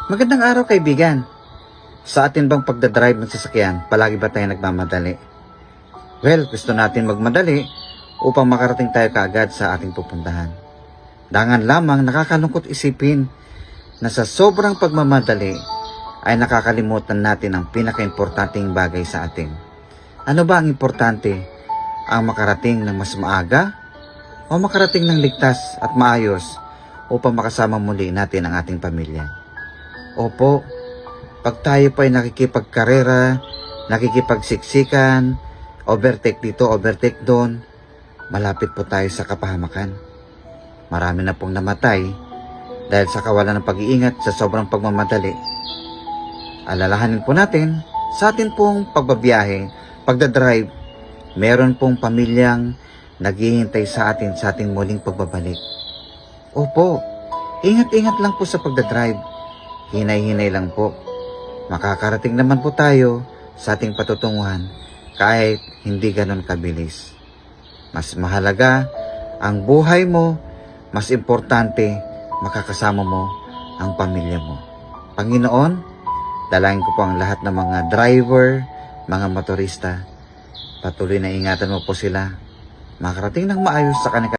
Magandang araw kaibigan. Sa atin bang pagdadrive ng sasakyan, palagi ba tayo nagmamadali? Well, gusto natin magmadali upang makarating tayo kaagad sa ating pupuntahan. Dangan lamang nakakalungkot isipin na sa sobrang pagmamadali ay nakakalimutan natin ang pinaka-importanting bagay sa atin. Ano ba ang importante? Ang makarating ng mas maaga o makarating ng ligtas at maayos upang makasama muli natin ang ating pamilya? Opo, pag tayo pa ay nakikipagkarera, nakikipagsiksikan, overtake dito, overtake doon, malapit po tayo sa kapahamakan. Marami na pong namatay dahil sa kawalan ng pag-iingat sa sobrang pagmamadali. Alalahanin po natin, sa atin pong pagbabiyahe, pagdadrive, meron pong pamilyang naghihintay sa atin sa ating muling pagbabalik. Opo, ingat-ingat lang po sa pagdadrive. Hinay-hinay lang po. Makakarating naman po tayo sa ating patutunguhan kahit hindi ganon kabilis. Mas mahalaga ang buhay mo, mas importante makakasama mo ang pamilya mo. Panginoon, dalangin ko po ang lahat ng mga driver, mga motorista. Patuloy na ingatan mo po sila. Makarating ng maayos sa kanila.